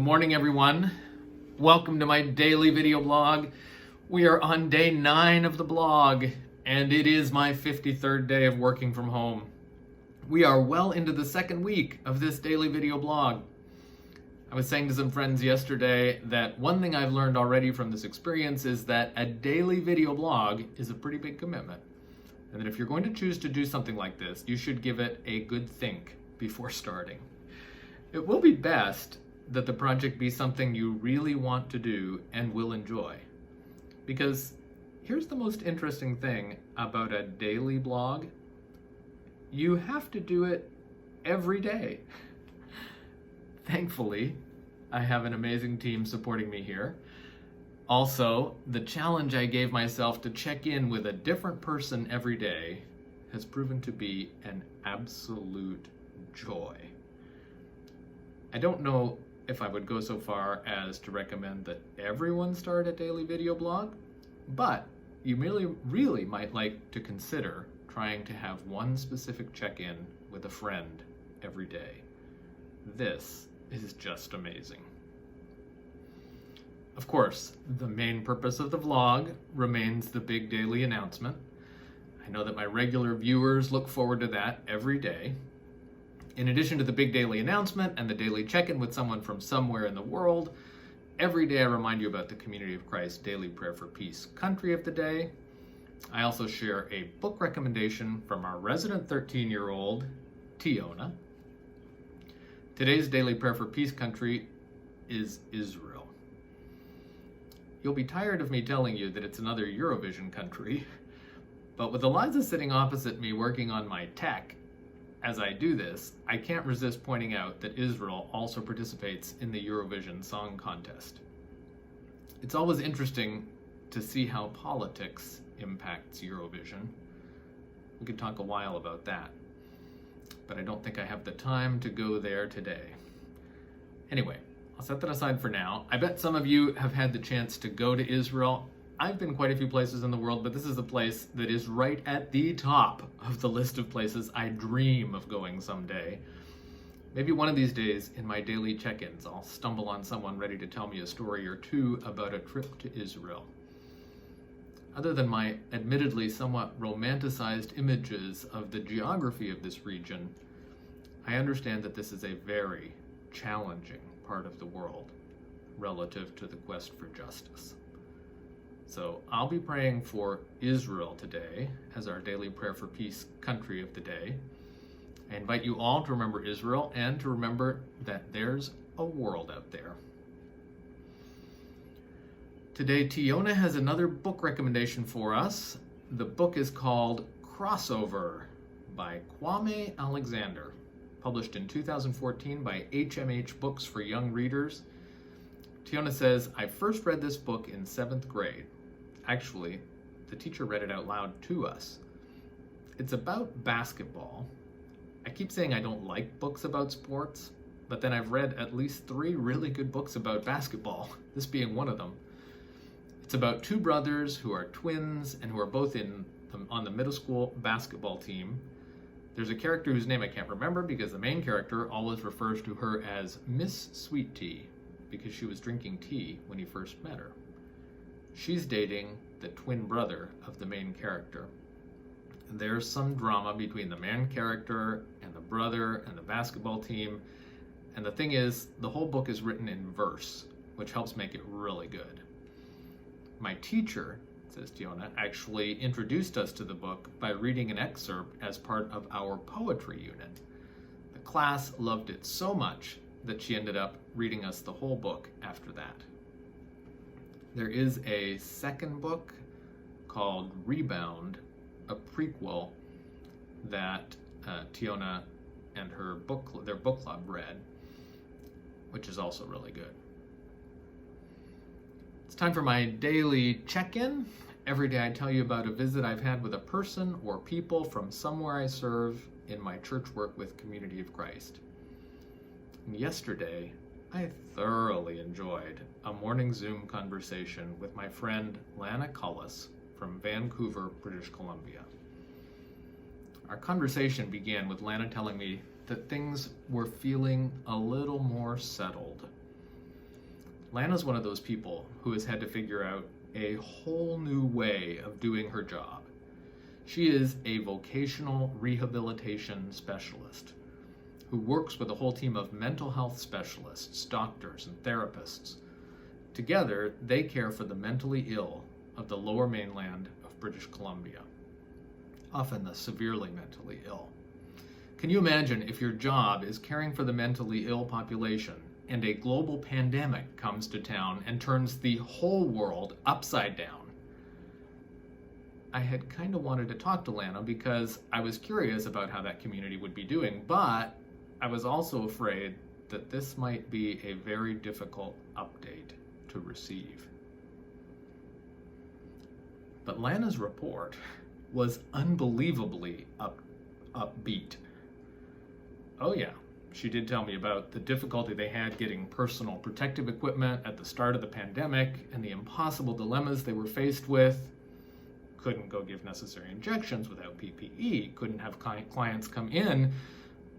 morning, everyone. Welcome to my daily video blog. We are on day 9 of the blog, and it is my 53rd day of working from home. We are well into the second week of this daily video blog. I was saying to some friends yesterday that one thing I've learned already from this experience is that a daily video blog is a pretty big commitment, and that if you're going to choose to do something like this, you should give it a good think before starting. It will be best that the project be something you really want to do and will enjoy. Because here's the most interesting thing about a daily blog. You have to do it every day. Thankfully, I have an amazing team supporting me here. Also, the challenge I gave myself to check in with a different person every day has proven to be an absolute joy. I don't know if I would go so far as to recommend that everyone start a daily video blog, but you really might like to consider trying to have one specific check-in with a friend every day. This is just amazing. Of course, the main purpose of the vlog remains the big daily announcement. I know that my regular viewers look forward to that every day. In addition to the big daily announcement and the daily check-in with someone from somewhere in the world, every day I remind you about the Community of Christ Daily Prayer for Peace Country of the Day. I also share a book recommendation from our resident 13-year-old, Tiona. Today's Daily Prayer for Peace Country is Israel. You'll be tired of me telling you that it's another Eurovision country, but with Eliza sitting opposite me working on my tech, as I do this, I can't resist pointing out that Israel also participates in the Eurovision Song Contest. It's always interesting to see how politics impacts Eurovision. We could talk a while about that, but I don't think I have the time to go there today. Anyway, I'll set that aside for now. I bet some of you have had the chance to go to Israel. I've been quite a few places in the world, but this is a place that is right at the top of the list of places I dream of going someday. Maybe one of these days in my daily check-ins, I'll stumble on someone ready to tell me a story or two about a trip to Israel. Other than my admittedly somewhat romanticized images of the geography of this region, I understand that this is a very challenging part of the world relative to the quest for justice. So I'll be praying for Israel today as our daily prayer for peace country of the day. I invite you all to remember Israel and to remember that there's a world out there. Today, Tiona has another book recommendation for us. The book is called Crossover by Kwame Alexander, published in 2014 by HMH Books for Young Readers. Tiona says, I first read this book in 7th grade. Actually, the teacher read it out loud to us. It's about basketball. I keep saying I don't like books about sports, but then I've read at least 3 really good books about basketball, this being one of them. It's about 2 brothers who are twins and who are both on the middle school basketball team. There's a character whose name I can't remember because the main character always refers to her as Miss Sweet Tea because she was drinking tea when he first met her. She's dating the twin brother of the main character. And there's some drama between the main character and the brother and the basketball team. And the thing is, the whole book is written in verse, which helps make it really good. My teacher, says Tiona, actually introduced us to the book by reading an excerpt as part of our poetry unit. The class loved it so much that she ended up reading us the whole book after that. There is a second book called Rebound, a prequel that Tiona and their book club read, which is also really good. It's time for my daily check-in. Every day I tell you about a visit I've had with a person or people from somewhere I serve in my church work with Community of Christ. And yesterday, I thoroughly enjoyed a morning Zoom conversation with my friend Lana Cullis from Vancouver, British Columbia. Our conversation began with Lana telling me that things were feeling a little more settled. Lana's one of those people who has had to figure out a whole new way of doing her job. She is a vocational rehabilitation specialist who works with a whole team of mental health specialists, doctors, and therapists. Together, they care for the mentally ill of the lower mainland of British Columbia, often the severely mentally ill. Can you imagine if your job is caring for the mentally ill population and a global pandemic comes to town and turns the whole world upside down? I had kind of wanted to talk to Lana because I was curious about how that community would be doing, but I was also afraid that this might be a very difficult update to receive. But Lana's report was unbelievably upbeat. Oh yeah, she did tell me about the difficulty they had getting personal protective equipment at the start of the pandemic and the impossible dilemmas they were faced with. Couldn't go give necessary injections without PPE, couldn't have clients come in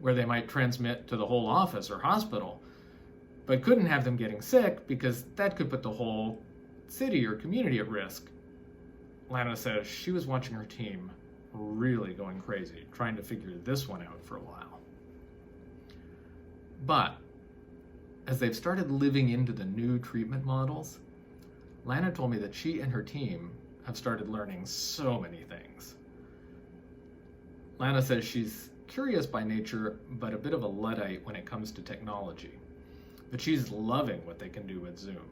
where they might transmit to the whole office or hospital, but couldn't have them getting sick because that could put the whole city or community at risk. Lana says she was watching her team really going crazy, trying to figure this one out for a while. But as they've started living into the new treatment models, Lana told me that she and her team have started learning so many things. Lana says she's curious by nature, but a bit of a Luddite when it comes to technology. But she's loving what they can do with Zoom.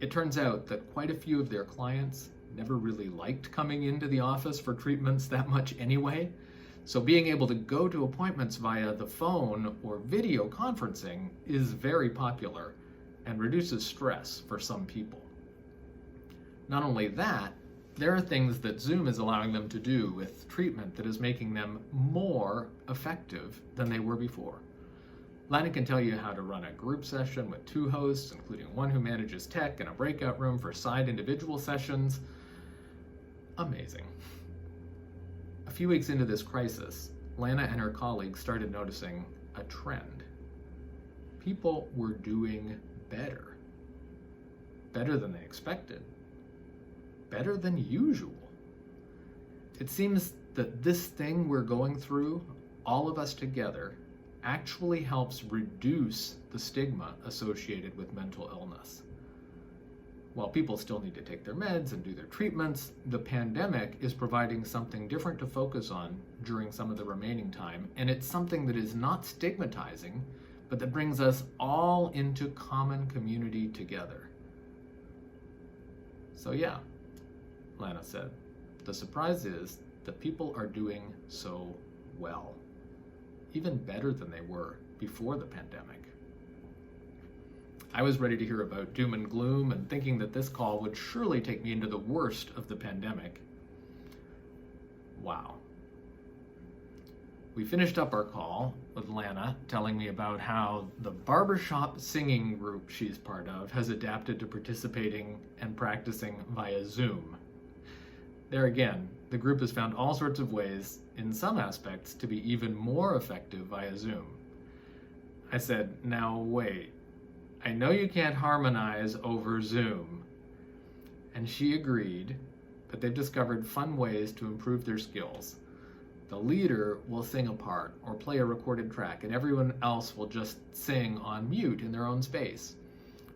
It turns out that quite a few of their clients never really liked coming into the office for treatments that much anyway, so being able to go to appointments via the phone or video conferencing is very popular and reduces stress for some people. Not only that, there are things that Zoom is allowing them to do with treatment that is making them more effective than they were before. Lana can tell you how to run a group session with 2 hosts, including one who manages tech and a breakout room for side individual sessions. Amazing. A few weeks into this crisis, Lana and her colleagues started noticing a trend. People were doing better. Better than they expected. Better than usual. It seems that this thing we're going through, all of us together, actually helps reduce the stigma associated with mental illness. While people still need to take their meds and do their treatments, the pandemic is providing something different to focus on during some of the remaining time, and it's something that is not stigmatizing, but that brings us all into common community together. So yeah, Lana said, the surprise is that people are doing so well, even better than they were before the pandemic. I was ready to hear about doom and gloom and thinking that this call would surely take me into the worst of the pandemic. Wow. We finished up our call with Lana telling me about how the barbershop singing group she's part of has adapted to participating and practicing via Zoom. There again, the group has found all sorts of ways, in some aspects, to be even more effective via Zoom. I said, now wait, I know you can't harmonize over Zoom. And she agreed, but they've discovered fun ways to improve their skills. The leader will sing a part or play a recorded track, and everyone else will just sing on mute in their own space.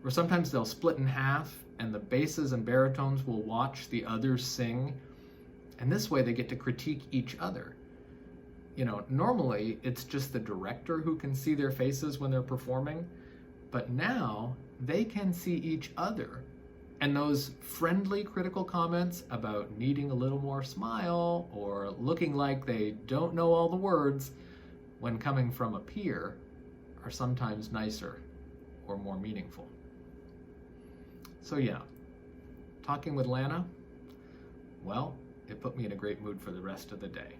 Or sometimes they'll split in half, and the basses and baritones will watch the others sing, and this way they get to critique each other. You know, normally it's just the director who can see their faces when they're performing, but now they can see each other. And those friendly critical comments about needing a little more smile or looking like they don't know all the words when coming from a peer are sometimes nicer or more meaningful. So yeah, talking with Lana, well, it put me in a great mood for the rest of the day.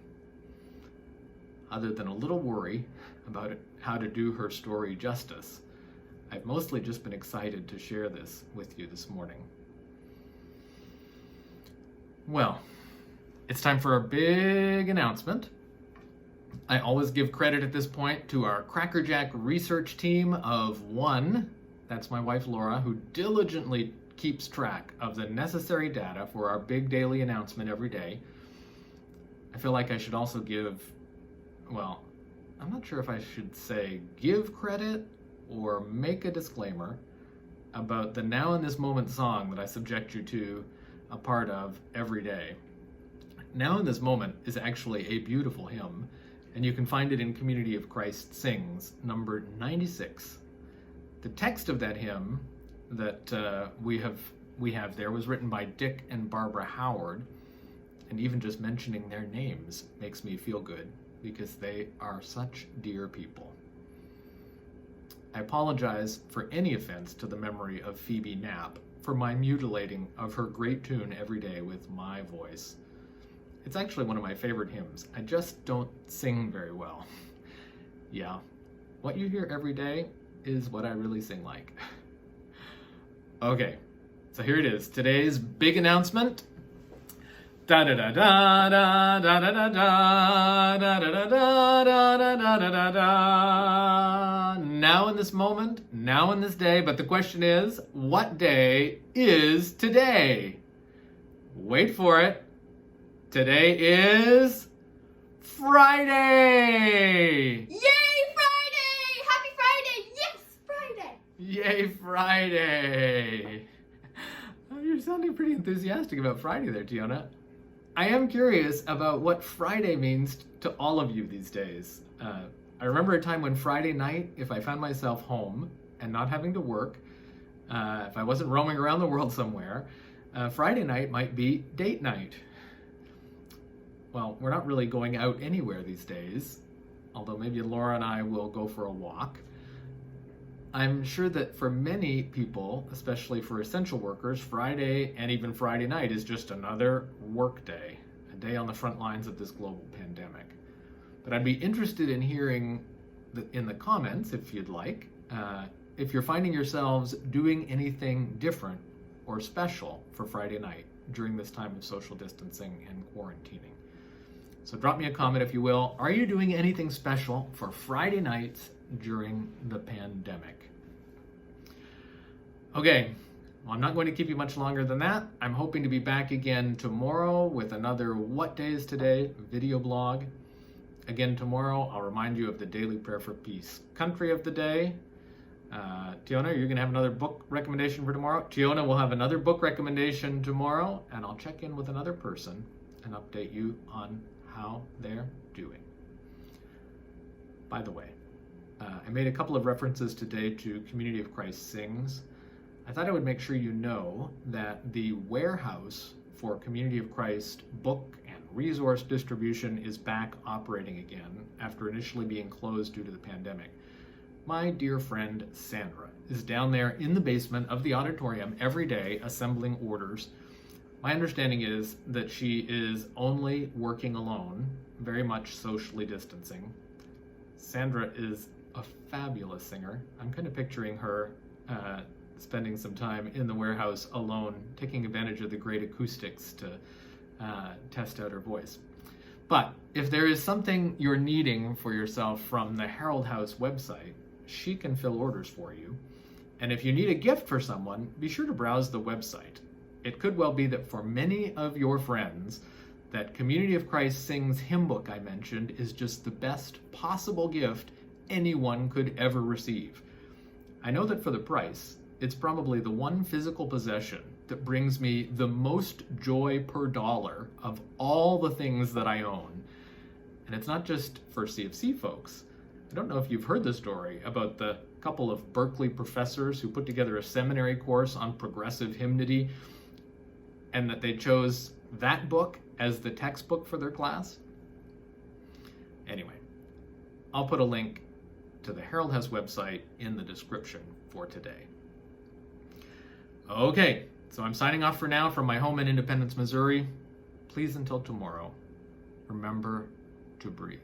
Other than a little worry about how to do her story justice, I've mostly just been excited to share this with you this morning. Well, it's time for a big announcement. I always give credit at this point to our Crackerjack research team of 1. that's my wife Laura, who diligently keeps track of the necessary data for our big daily announcement every day, I feel like I should also give, well, I'm not sure if I should say give credit or make a disclaimer about the Now in This Moment song that I subject you to a part of every day. Now in This Moment is actually a beautiful hymn, and you can find it in Community of Christ Sings, number 96. The text of that hymn that we have there was written by Dick and Barbara Howard, and even just mentioning their names makes me feel good because they are such dear people. I apologize for any offense to the memory of Phoebe Knapp for my mutilating of her great tune every day with my voice. It's actually one of my favorite hymns. I just don't sing very well. Yeah, what you hear every day is what I really sing like. Okay, so here it is. Today's big announcement. Da da da da da da da da da da da da da da da da. Now in this moment, now in this day, but the question is, what day is today? Wait for it. Today is Friday! Yay, Friday! Happy Friday! Yes, Friday! Yay, Friday! Oh, you're sounding pretty enthusiastic about Friday there, Tiona. I am curious about what Friday means to all of you these days. I remember a time when Friday night, if I found myself home and not having to work, if I wasn't roaming around the world somewhere, Friday night might be date night. Well, we're not really going out anywhere these days, although maybe Laura and I will go for a walk. I'm sure that for many people, especially for essential workers, Friday and even Friday night is just another work day, a day on the front lines of this global pandemic. But I'd be interested in hearing in the comments, if you'd like, if you're finding yourselves doing anything different or special for Friday night during this time of social distancing and quarantining. So drop me a comment if you will. Are you doing anything special for Friday nights during the pandemic? Okay, well, I'm not going to keep you much longer than that. I'm hoping to be back again tomorrow with another What Day Is Today video blog. Again tomorrow, I'll remind you of the Daily Prayer for Peace Country of the Day. Tiona, you're going to have another book recommendation for tomorrow. Tiona will have another book recommendation tomorrow, and I'll check in with another person and update you on how they're doing. By the way, I made a couple of references today to Community of Christ Sings. I thought I would make sure you know that the warehouse for Community of Christ book and resource distribution is back operating again after initially being closed due to the pandemic. My dear friend Sandra is down there in the basement of the auditorium every day assembling orders. My understanding is that she is only working alone, very much socially distancing. Sandra is a fabulous singer. I'm kind of picturing her spending some time in the warehouse alone, taking advantage of the great acoustics to test out her voice. But if there is something you're needing for yourself from the Herald House website, she can fill orders for you. And if you need a gift for someone, be sure to browse the website. It could well be that for many of your friends, that Community of Christ Sings hymn book I mentioned is just the best possible gift anyone could ever receive. I know that for the price, it's probably the one physical possession that brings me the most joy per dollar of all the things that I own. And it's not just for CFC folks. I don't know if you've heard the story about the couple of Berkeley professors who put together a seminary course on progressive hymnody, and that they chose that book as the textbook for their class. Anyway, I'll put a link to the Herald House website in the description for today. Okay, so I'm signing off for now from my home in Independence, Missouri. Please, until tomorrow, remember to breathe.